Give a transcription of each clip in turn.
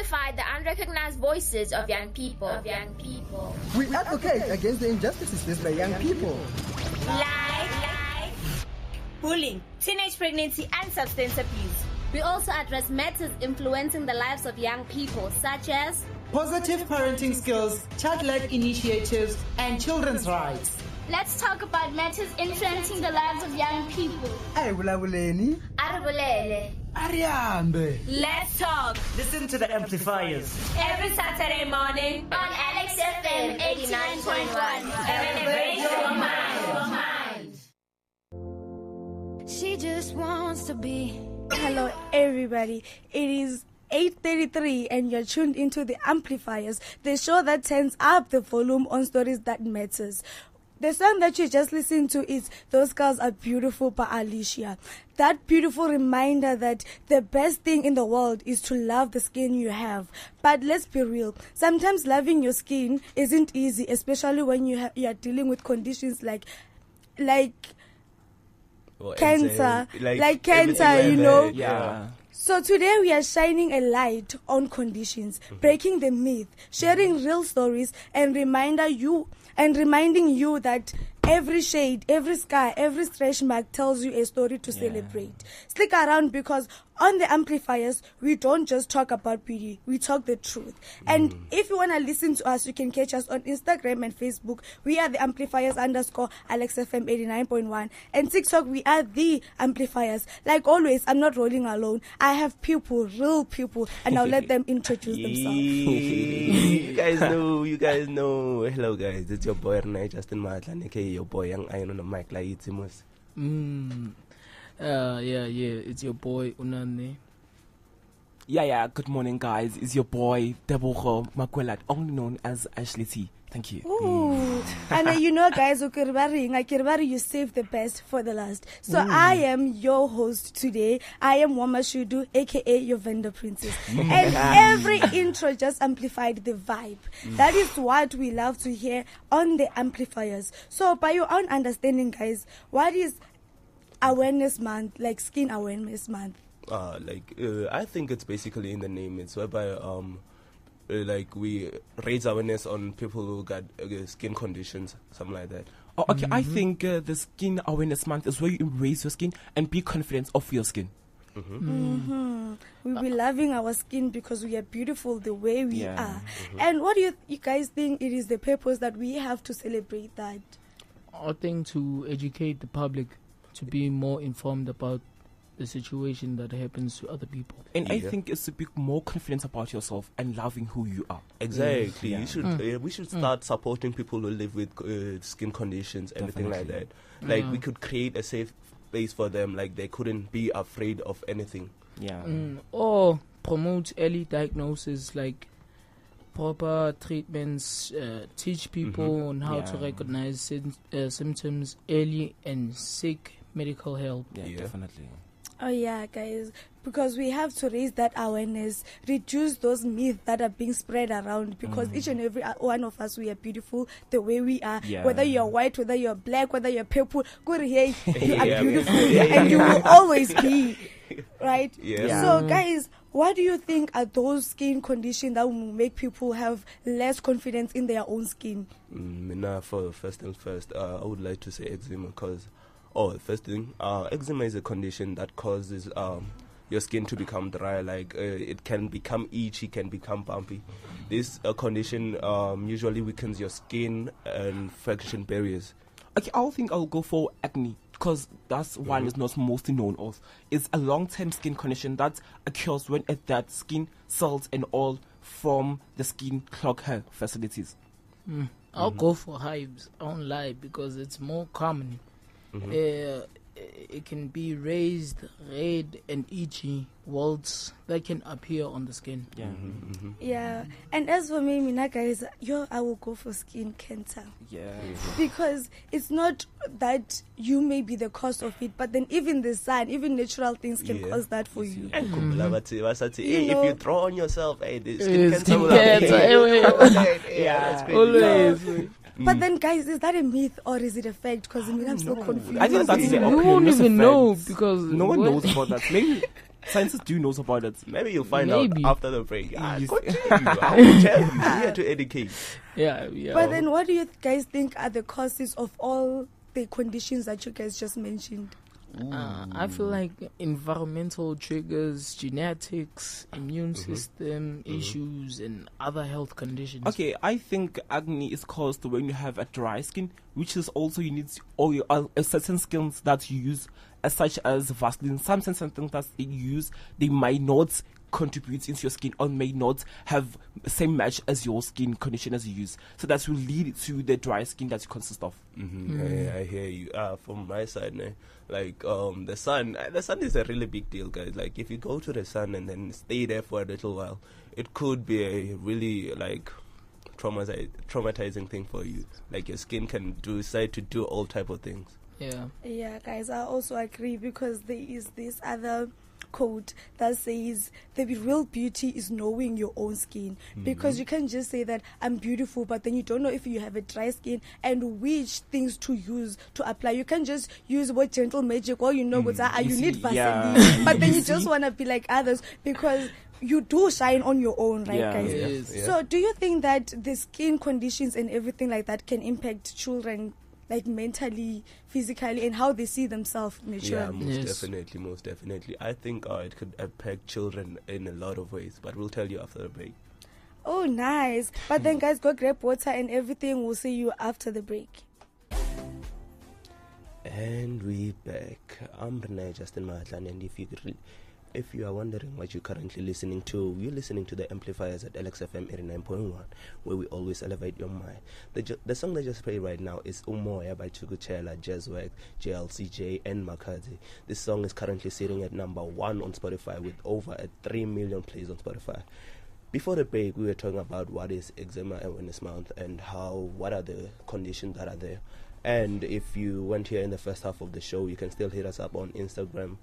amplify the unrecognized voices of young people. We advocate against the injustices faced by young people. Like bullying, teenage pregnancy, and substance abuse. We also address matters influencing the lives of young people, such as positive parenting skills, child-led initiatives, and children's rights. Let's talk about matters influencing the lives of young people. Let's talk. Listen to the Amplifiers Every Saturday morning On Alex FM 89.1. Elevate your mind. She just wants to be. Hello everybody, it is 8:33 and you're tuned into the Amplifiers, the show that turns up the volume on stories that matters. The song that you just listened to is Those Girls Are Beautiful by Alicia. That beautiful reminder that the best thing in the world is to love the skin you have. But let's be real, sometimes loving your skin isn't easy, especially when you are dealing with conditions like cancer, like cancer, you know. Yeah. So today we are shining a light on conditions, breaking the myth, sharing real stories, and reminding you that every shade, every scar, every stretch mark tells you a story to celebrate. Stick around, because on the Amplifiers, we don't just talk about beauty, we talk the truth. And if you want to listen to us, you can catch us on Instagram and Facebook. We are the Amplifiers _AlexFM 89.1. And TikTok, we are the Amplifiers. Like always, I'm not rolling alone. I have people, real people, and I'll let them introduce themselves. You guys know. Hello guys, it's your boy Renaye, Justin Mahatlane, aka your boy Young Iron on the mic, like it's It's your boy Unane. Yeah. Good morning, guys. It's your boy Tebogo, Makwela, only known as Ashley T. Thank you. Ooh. And you know, guys, you save the best for the last. So I am your host today. I am Wamashudu, aka your vendor princess. And every intro just amplified the vibe. That is what we love to hear on the Amplifiers. So by your own understanding, guys, what is Awareness Month, like Skin Awareness Month? I think it's basically in the name. It's whereby we raise awareness on people who got skin conditions, something like that. Oh, okay. I think the Skin Awareness Month is where you embrace your skin and be confident of your skin. We'll be loving our skin because we are beautiful the way we are. And what do you guys think it is the purpose that we have to celebrate that? I think to educate the public, to be more informed about the situation that happens to other people. And I think it's to be more confident about yourself and loving who you are. Exactly. We should start supporting people who live with skin conditions, everything like that. Like we could create a safe space for them, like they couldn't be afraid of anything. Or promote early diagnosis, like proper treatments, teach people on how to recognize symptoms early and seek medical help. Definitely. Oh yeah, guys, because we have to raise that awareness, reduce those myths that are being spread around, because each and every one of us, we are beautiful the way we are. Whether you're white, whether you're black, whether you're purple, good here, you are beautiful and you will always be, right? So guys, what do you think are those skin conditions that will make people have less confidence in their own skin? For first things first, I would like to say eczema, because first thing, eczema is a condition that causes your skin to become dry. Like it can become itchy, can become bumpy. This condition usually weakens your skin and friction barriers. Okay, I think I'll go for acne, because that's one is not mostly known of. It's a long-term skin condition that occurs when that skin cells and all from the skin clog hair facilities. I'll go for hives. I won't lie, because it's more common. It can be raised, red, and itchy welts that can appear on the skin. And as for me, Mina, guys, I will go for skin cancer. Because it's not that you may be the cause of it, but then even the sun, even natural things can cause that for you. If you throw on yourself, the skin cancer will that's crazy. But then, guys, is that a myth or is it a fact? Because I'm so confused. I think that's you won't even know, because no one knows about that. Scientists do know about it. Maybe you'll find Maybe. out after the break. Yes. Continue. I will tell you. We're here to educate. Yeah. But then what do you guys think are the causes of all the conditions that you guys just mentioned? I feel like environmental triggers, genetics, immune system issues, and other health conditions. Okay, I think acne is caused when you have a dry skin, which is also you need oil, certain skins that you use, such as Vaseline. Some things that you use, they might not contribute into your skin or may not have the same match as your skin conditioners you use. So that will lead to the dry skin that you consist of. I hear you. From my side, the sun is a really big deal, guys. Like, if you go to the sun and then stay there for a little while, it could be a really traumatizing thing for you. Like, your skin can decide to do all type of things. Yeah, guys, I also agree, because there is this other quote that says the real beauty is knowing your own skin, because you can't just say that I'm beautiful, but then you don't know if you have a dry skin and which things to use to apply. You can't just use what gentle magic, or you need Vaseline, but then you just want to be like others, because you do shine on your own, right, guys? Yes. So do you think that the skin conditions and everything like that can impact children, like mentally, physically, and how they see themselves naturally? Yeah, most definitely. I think it could impact children in a lot of ways, but we'll tell you after the break. Oh, nice. But then, guys, go grab water and everything. We'll see you after the break. And we're back. I'm Renaye, Justin Mahatlane, and if you are wondering what you're currently listening to, you're listening to the Amplifiers at LXFM 89.1, where we always elevate your mind. The song that just played right now is Umoya by Chukuchela, Jazzwag, JLCJ, and Makadzi. This song is currently sitting at number 1 on Spotify with over 3 million plays on Spotify. Before the break, we were talking about what is Eczema Awareness Month and what are the conditions that are there. And if you weren't here in the first half of the show, you can still hit us up on Instagram,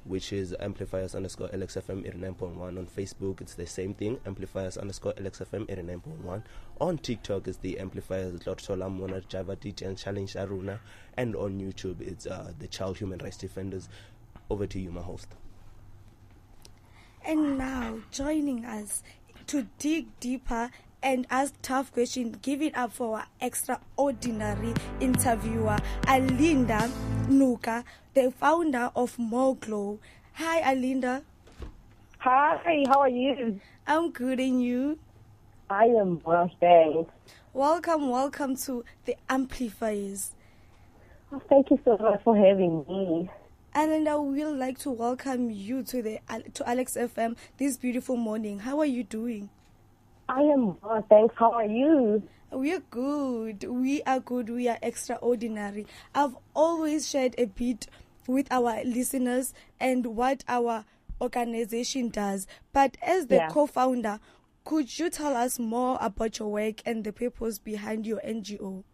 which is Amplifiers_LXFM 89.1. On Facebook, it's the same thing, Amplifiers_LXFM 89.1. On TikTok, it's the Amplifiers, Lottola, Mona, Java, DJ, and Challenge Aruna. And on YouTube, it's the Child Human Rights Defenders. Over to you, my host. And now, joining us to dig deeper and ask tough questions, give it up for our extraordinary interviewer, Alinda Nukwa, the founder of More Glow. Hi, Alinda. Hi, how are you? I'm good, and you? I am well, thanks. Welcome to the Amplifiers. Oh, thank you so much for having me. Alinda, we would like to welcome you to Alex FM this beautiful morning. How are you doing? I am well, thanks. How are you? We are good. We are good. We are extraordinary. I've always shared a bit with our listeners and what our organization does. But as the co-founder, could you tell us more about your work and the purpose behind your NGO?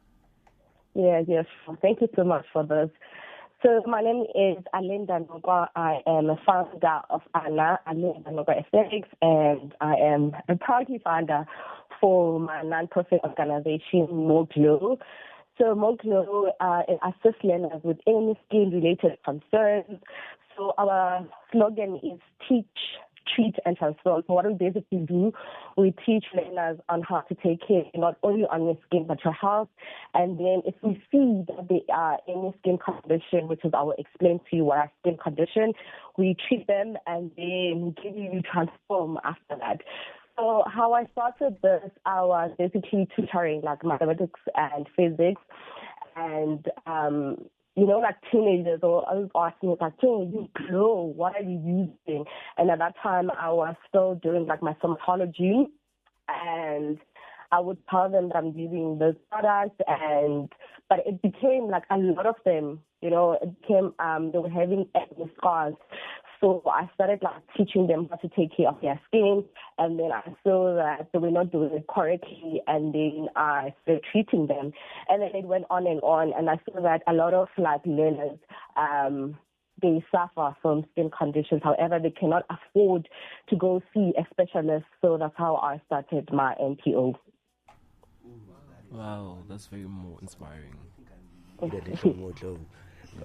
Yes. Thank you so much for this. So my name is Alinda Nukwa. I am a founder of Alinda Nukwa Aesthetics, and I am a proudly founder for my non-profit organization, More Glow. So More Glow assists learners with any skin-related concerns. So our slogan is teach, treat, and transform. So what we basically do, we teach learners on how to take care not only on your skin but your health. And then if we see that they are any skin condition, which is our explain to you what our skin condition, we treat them and then give you transform after that. So how I started this, I was basically tutoring like mathematics and physics, and like teenagers or others asking me, like, you glow, what are you using? And at that time, I was still doing like my dermatology, and I would tell them that I'm using this product, but it became like a lot of them, it became, they were having acne scars. So I started like teaching them how to take care of their skin, and then I saw that they were not doing it correctly, and then I started treating them. And then it went on, and I saw that a lot of like learners, they suffer from skin conditions. However, they cannot afford to go see a specialist, so that's how I started my NPO. Wow, that's very more inspiring.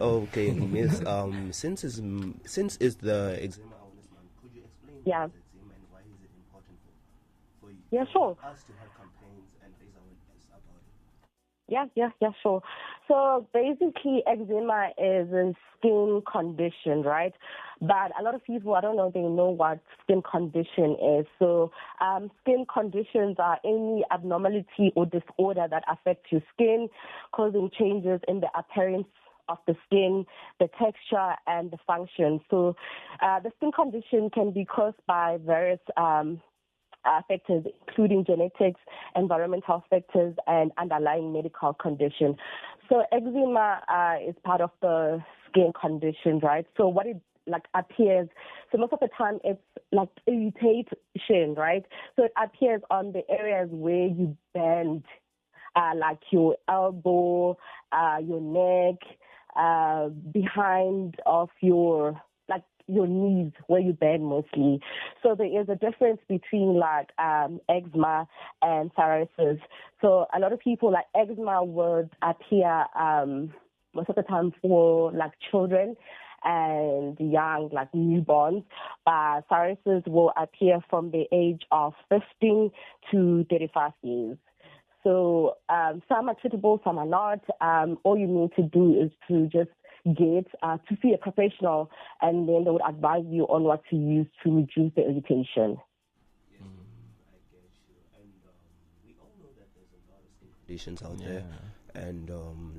Okay, Miss. Since it's the Eczema Awareness Yeah. eczema, and why is it important for you? Yeah, sure. For us to have campaigns and raise awareness about it. Yeah, sure. So basically, eczema is a skin condition, right? But a lot of people, I don't know, they know what skin condition is. So skin conditions are any abnormality or disorder that affects your skin, causing changes in the appearance of the skin, the texture, and the function. So the skin condition can be caused by various factors, including genetics, environmental factors, and underlying medical condition. So eczema is part of the skin condition, right? So what it appears, so most of the time it's like irritation, right? So it appears on the areas where you bend, like your elbow, your neck, behind of your knees where you bend mostly. So there is a difference between eczema and psoriasis. So a lot of people eczema would appear most of the time for children and young, newborns. Psoriasis will appear from the age of 15 to 35 years. So some are treatable, some are not. All you need to do is to just get to see a professional, and then they would advise you on what to use to reduce the irritation. I get you. And we all know that there's a lot of skin conditions out there and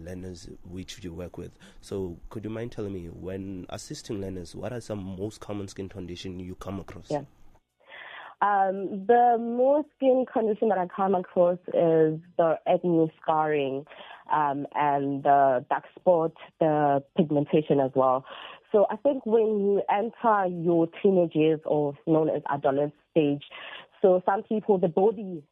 learners which you work with. So could you mind telling me, when assisting learners, what are some most common skin conditions you come across? Yeah. The most skin condition that I come across is the acne scarring, and the dark spot, the pigmentation as well. So I think when you enter your teenage years, or known as adolescent stage, so some people, the body,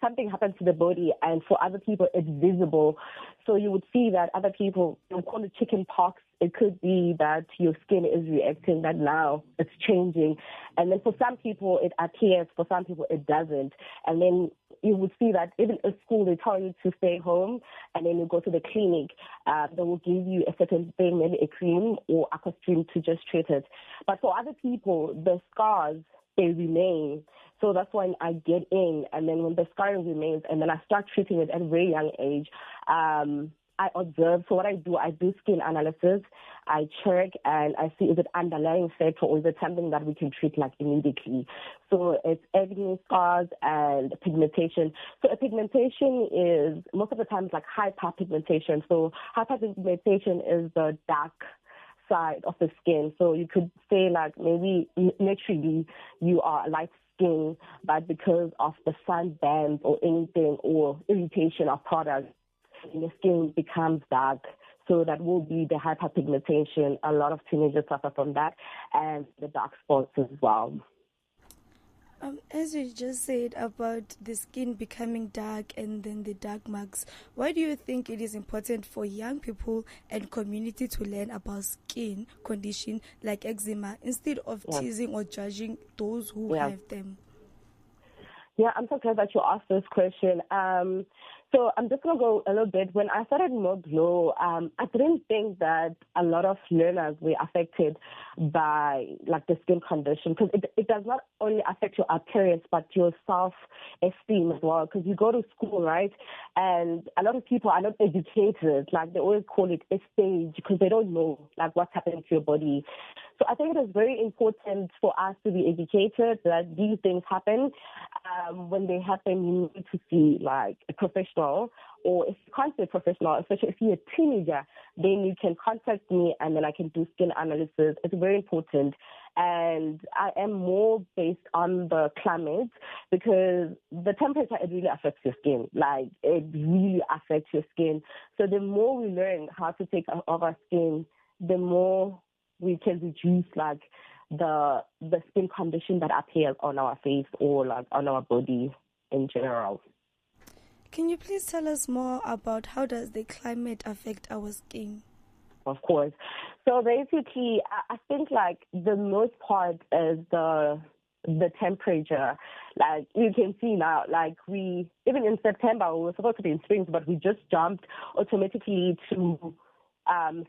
something happens to the body, and for other people it's visible. So you would see that other people, you call it chicken pox. It could be that your skin is reacting, that now it's changing. And then for some people it appears, for some people it doesn't. And then you would see that even at school they tell you to stay home, and then you go to the clinic. They will give you a certain thing, maybe a cream or aqua stream to just treat it. But for other people, the scars, they remain. So that's when I get in, and then when the scarring remains, and then I start treating it at a very young age, I observe. So what I do skin analysis. I check and I see, is it underlying factor or is it something that we can treat immediately? So it's acne, scars, and pigmentation. So a pigmentation is most of the time hyperpigmentation. So hyperpigmentation is the dark side of the skin. So you could say maybe naturally you are light skin, but because of the sunburn or anything or irritation of products, the skin becomes dark. So that will be the hyperpigmentation. A lot of teenagers suffer from that, and the dark spots as well. As you just said about the skin becoming dark and then the dark marks, why do you think it is important for young people and community to learn about skin condition like eczema instead of teasing or judging those who have them? Yeah, I'm so glad that you asked this question. So I'm just going to go a little bit. When I started More Glow, I didn't think that a lot of learners were affected by the skin condition, because it does not only affect your appearance but your self-esteem as well, because you go to school, right, and a lot of people are not educated. They always call it a stage because they don't know what's happening to your body. So I think it is very important for us to be educated that these things happen. When they happen, you need to see a professional, or if you can't be a professional, especially if you're a teenager, then you can contact me and then I can do skin analysis. It's very important. And I am more based on the climate, because the temperature, it really affects your skin. It really affects your skin. So the more we learn how to take care of our skin, the more we can reduce the skin condition that appears on our face or on our body in general. Can you please tell us more about how does the climate affect our skin? Of course. So basically, I think the most part is the temperature. You can see now, even in September, we were supposed to be in spring, but we just jumped automatically to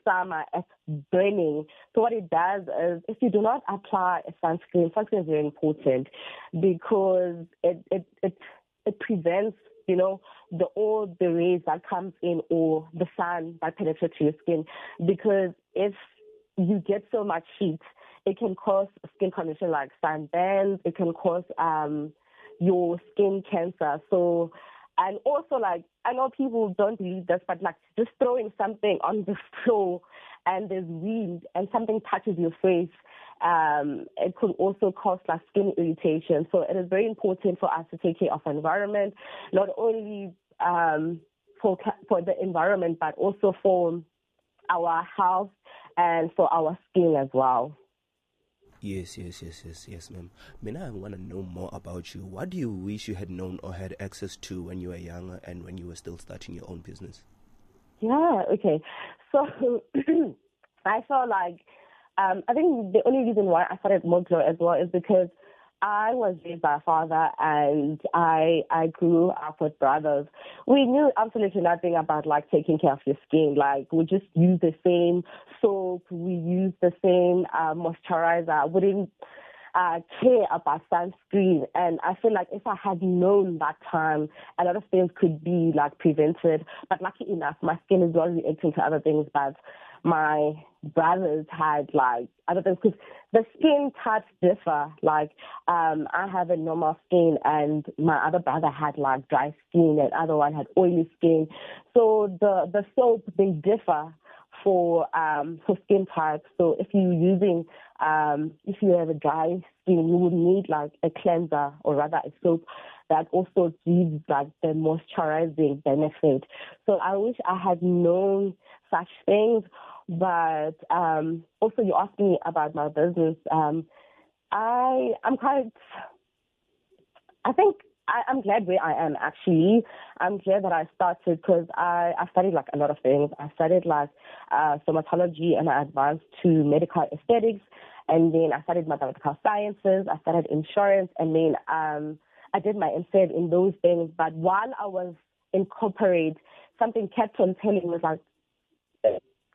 summer, it's burning. So what it does is, if you do not apply a sunscreen is very important because it prevents, all the rays that comes in or the sun that penetrates your skin. Because if you get so much heat, it can cause skin condition like sunburns. It can cause your skin cancer. So, and also, like, I know people don't believe this, but like just throwing something on the floor and there's wind and something touches your face, it could also cause like skin irritation. So it is very important for us to take care of the environment, not only for the environment, but also for our health and for our skin as well. Yes, ma'am. Mina, I want to know more about you. What do you wish you had known or had access to when you were younger and when you were still starting your own business? Yeah, okay. So I felt like, I think the only reason why I started Moglo as well is because I was raised by a father and I grew up with brothers. We knew absolutely nothing about like taking care of your skin. Like we just use the same soap, we use the same moisturizer. We didn't care about sunscreen. And I feel like if I had known that time, a lot of things could be like prevented. But lucky enough, my skin is not reacting to other things, but my brothers had like other things because the skin types differ. Like I have a normal skin and my other brother had like dry skin and other one had oily skin. So the soap, they differ for skin types. So if you're using if you have a dry skin, you would need like a cleanser or rather a soap that also gives like the moisturizing benefit. So I wish I had known such things. But also you asked me about my business. I'm glad where I am actually. I'm glad that I started because I studied like a lot of things. I studied like stomatology and I advanced to medical aesthetics, and then I studied mathematical sciences. I studied insurance, and then I did my MSc in those things. But while I was in corporate, something kept on telling me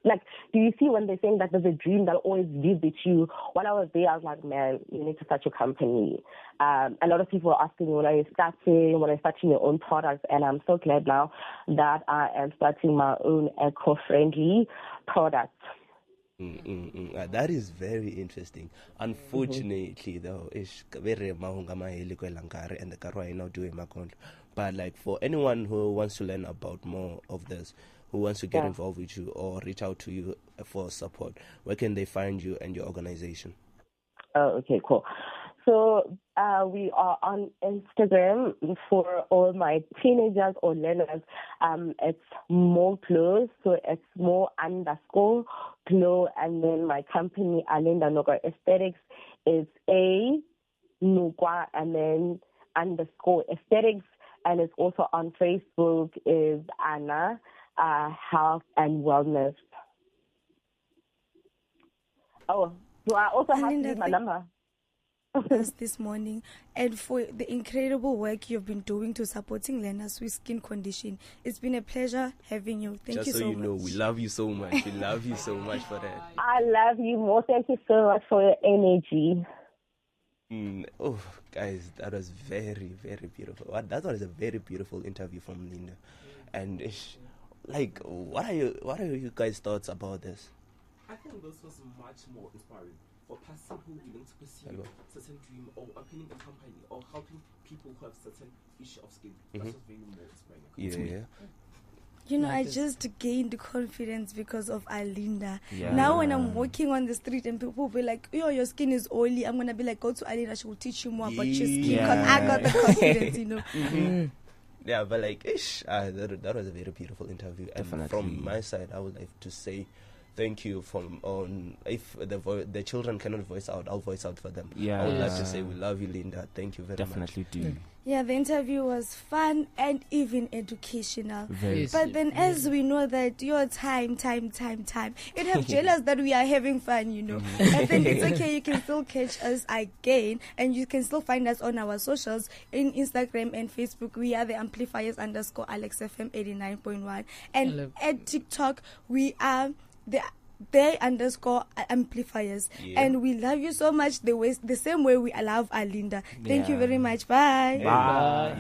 like, do you see when they're saying that there's a dream that always lives with you? While I was there, I was like, man, you need to start your company. A lot of people are asking me when are you starting your own products? And I'm so glad now that I am starting my own eco-friendly products. That is very interesting. Unfortunately, though, but like for anyone who wants to learn about more of this, who wants to get involved with you or reach out to you for support, where can they find you and your organization? Oh, okay, cool. So we are on Instagram for all my teenagers or learners. It's more close, so it's more_glow, and then my company Alinda Nukwa Aesthetics is Nukwa and then _aesthetics, and it's also on Facebook is Anna Health and Wellness. Oh, do I also have to use my number? This morning, and for the incredible work you've been doing to supporting learners with skin condition. It's been a pleasure having you. Thank you so much. Just so you know, we love you so much. We love you so much for that. I love you more. Thank you so much for your energy. Oh, guys, that was very, very beautiful. That was a very beautiful interview from Linda. And like, what are you guys' thoughts about this? I think this was much more inspiring for a person who willing to pursue certain dream or opening a company or helping people who have certain issue of skin. That was very more inspiring. Yeah. You know, I just gained confidence because of Alinda. Yeah. Now when I'm walking on the street and people will be like, yo, your skin is oily, I'm going to be like, go to Alinda, she will teach you more about your skin because I got the confidence, you know. Yeah, but like, that was a very beautiful interview. And from my side, I would like to say thank you if the children cannot voice out, I'll voice out for them. I would like to say we love you, Linda. Thank you very much. Definitely do. Yeah, the interview was fun and even educational. But then as we know that your time, it have jealous that we are having fun, you know. And then it's okay, you can still catch us again, and you can still find us on our socials in Instagram and Facebook. We are the Amplifiers _AlexFM 89.1, and at TikTok we are they underscore amplifiers. Yeah. And we love you so much the same way we love Alinda. Thank you very much. Bye. Bye.